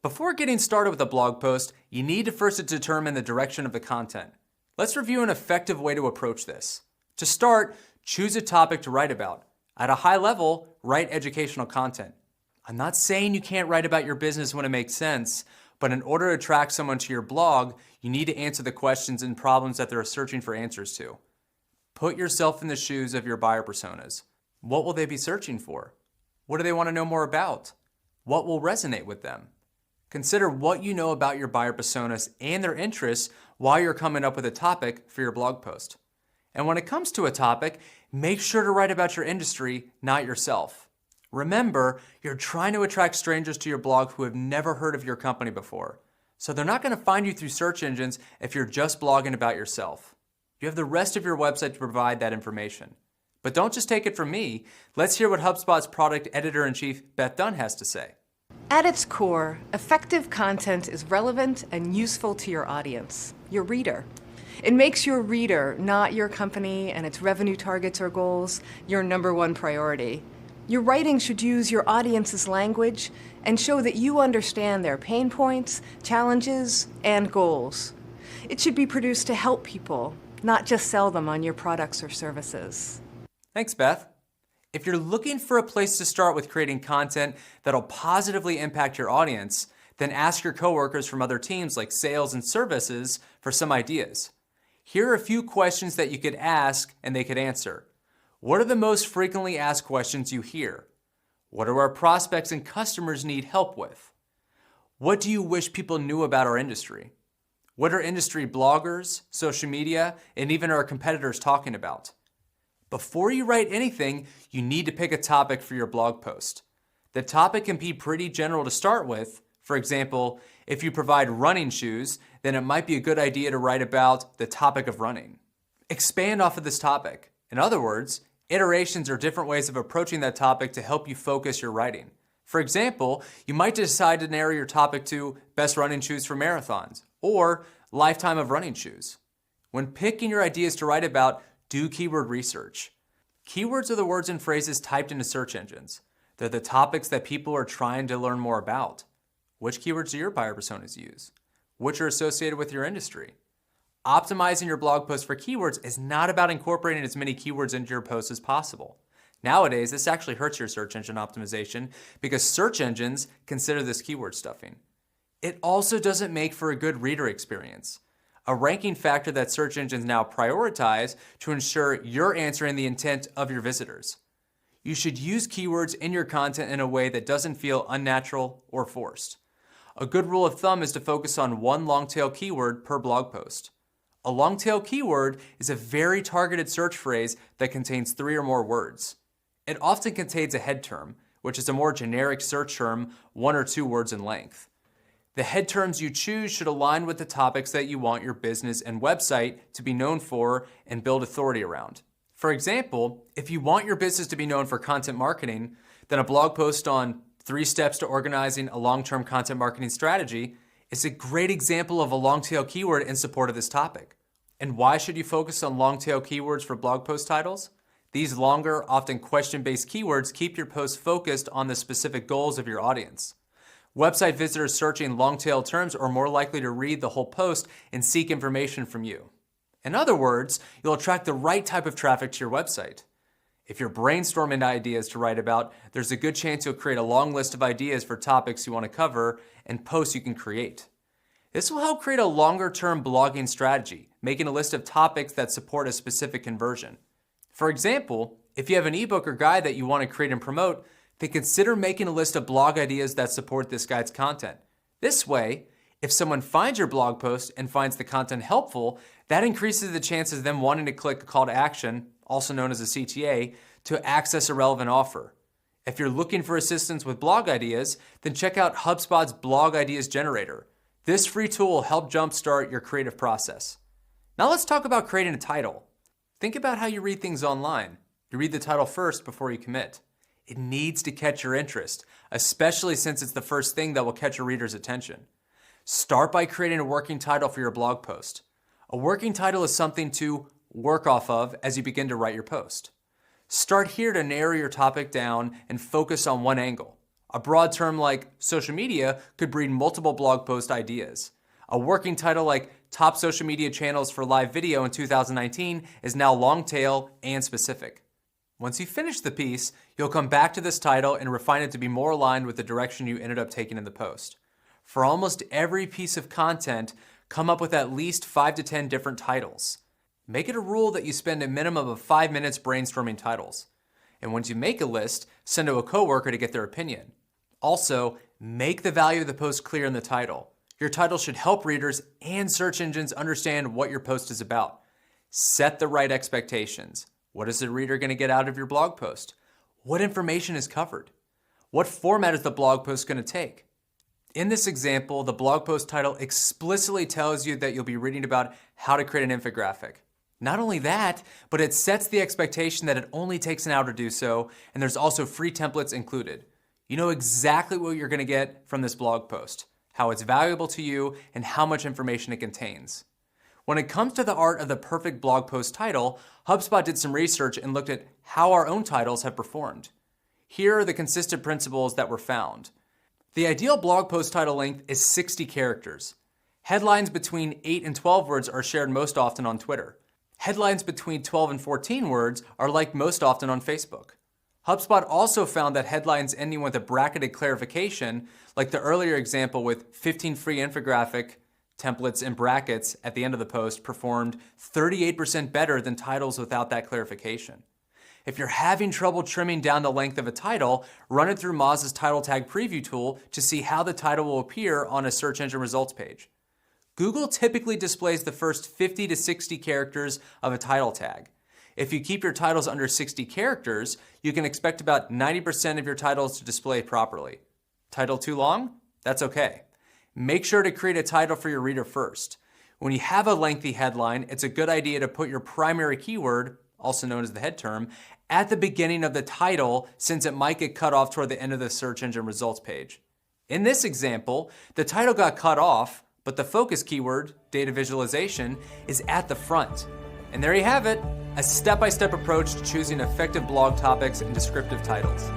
Before getting started with a blog post, you need to first determine the direction of the content. Let's review an effective way to approach this. To start, choose a topic to write about. At a high level, write educational content. I'm not saying you can't write about your business when it makes sense, but in order to attract someone to your blog, you need to answer the questions and problems that they're searching for answers to. Put yourself in the shoes of your buyer personas. What will they be searching for? What do they want to know more about? What will resonate with them? Consider what you know about your buyer personas and their interests while you're coming up with a topic for your blog post. And when it comes to a topic, make sure to write about your industry, not yourself. Remember, you're trying to attract strangers to your blog who have never heard of your company before. So they're not going to find you through search engines if you're just blogging about yourself. You have the rest of your website to provide that information. But don't just take it from me. Let's hear what HubSpot's product editor-in-chief, Beth Dunn, has to say. At its core, effective content is relevant and useful to your audience, your reader. It makes your reader, not your company and its revenue targets or goals, your #1 priority. Your writing should use your audience's language and show that you understand their pain points, challenges, and goals. It should be produced to help people, not just sell them on your products or services. Thanks, Beth. If you're looking for a place to start with creating content that'll positively impact your audience, then ask your coworkers from other teams like sales and services for some ideas. Here are a few questions that you could ask and they could answer. What are the most frequently asked questions you hear? What do our prospects and customers need help with? What do you wish people knew about our industry? What are industry bloggers, social media, and even our competitors talking about? Before you write anything, you need to pick a topic for your blog post. The topic can be pretty general to start with. For example, if you provide running shoes, then it might be a good idea to write about the topic of running. Expand off of this topic. In other words, iterations are different ways of approaching that topic to help you focus your writing. For example, you might decide to narrow your topic to best running shoes for marathons or lifetime of running shoes. When picking your ideas to write about, do keyword research. Keywords are the words and phrases typed into search engines. They're the topics that people are trying to learn more about. Which keywords do your buyer personas use? Which are associated with your industry? Optimizing your blog post for keywords is not about incorporating as many keywords into your post as possible. Nowadays, this actually hurts your search engine optimization because search engines consider this keyword stuffing. It also doesn't make for a good reader experience, a ranking factor that search engines now prioritize to ensure you're answering the intent of your visitors. You should use keywords in your content in a way that doesn't feel unnatural or forced. A good rule of thumb is to focus on one long-tail keyword per blog post. A long-tail keyword is a very targeted search phrase that contains 3 or more words. It often contains a head term, which is a more generic search term, 1 or 2 words in length. The head terms you choose should align with the topics that you want your business and website to be known for and build authority around. For example, if you want your business to be known for content marketing, then a blog post on 3 steps to organizing a long-term content marketing strategy is a great example of a long-tail keyword in support of this topic. And why should you focus on long-tail keywords for blog post titles? These longer, often question-based keywords keep your post focused on the specific goals of your audience. Website visitors searching long-tail terms are more likely to read the whole post and seek information from you. In other words, you'll attract the right type of traffic to your website. If you're brainstorming ideas to write about, there's a good chance you'll create a long list of ideas for topics you want to cover and posts you can create. This will help create a longer-term blogging strategy, making a list of topics that support a specific conversion. For example, if you have an ebook or guide that you want to create and promote, then consider making a list of blog ideas that support this guide's content. This way, if someone finds your blog post and finds the content helpful, that increases the chances of them wanting to click a call to action, also known as a CTA, to access a relevant offer. If you're looking for assistance with blog ideas, then check out HubSpot's Blog Ideas Generator. This free tool will help jumpstart your creative process. Now let's talk about creating a title. Think about how you read things online. You read the title first before you commit. It needs to catch your interest, especially since it's the first thing that will catch a reader's attention. Start by creating a working title for your blog post. A working title is something to work off of as you begin to write your post. Start here to narrow your topic down and focus on one angle. A broad term like social media could breed multiple blog post ideas. A working title like Top Social Media Channels for Live Video in 2019 is now long tail and specific. Once you finish the piece, you'll come back to this title and refine it to be more aligned with the direction you ended up taking in the post. For almost every piece of content, come up with at least 5 to 10 different titles. Make it a rule that you spend a minimum of 5 minutes brainstorming titles. And once you make a list, send to a coworker to get their opinion. Also, make the value of the post clear in the title. Your title should help readers and search engines understand what your post is about. Set the right expectations. What is the reader going to get out of your blog post? What information is covered? What format is the blog post going to take? In this example, the blog post title explicitly tells you that you'll be reading about how to create an infographic. Not only that, but it sets the expectation that it only takes an hour to do so, and there's also free templates included. You know exactly what you're going to get from this blog post, how it's valuable to you, and how much information it contains. When it comes to the art of the perfect blog post title, HubSpot did some research and looked at how our own titles have performed. Here are the consistent principles that were found. The ideal blog post title length is 60 characters. Headlines between 8 and 12 words are shared most often on Twitter. Headlines between 12 and 14 words are liked most often on Facebook. HubSpot also found that headlines ending with a bracketed clarification, like the earlier example with 15 free infographic templates in brackets at the end of the post, performed 38% better than titles without that clarification. If you're having trouble trimming down the length of a title, run it through Moz's title tag preview tool to see how the title will appear on a search engine results page. Google typically displays the first 50 to 60 characters of a title tag. If you keep your titles under 60 characters, you can expect about 90% of your titles to display properly. Title too long? That's okay. Make sure to create a title for your reader first. When you have a lengthy headline, it's a good idea to put your primary keyword, also known as the head term, at the beginning of the title, since it might get cut off toward the end of the search engine results page. In this example, the title got cut off, but the focus keyword, data visualization, is at the front. And there you have it, a step-by-step approach to choosing effective blog topics and descriptive titles.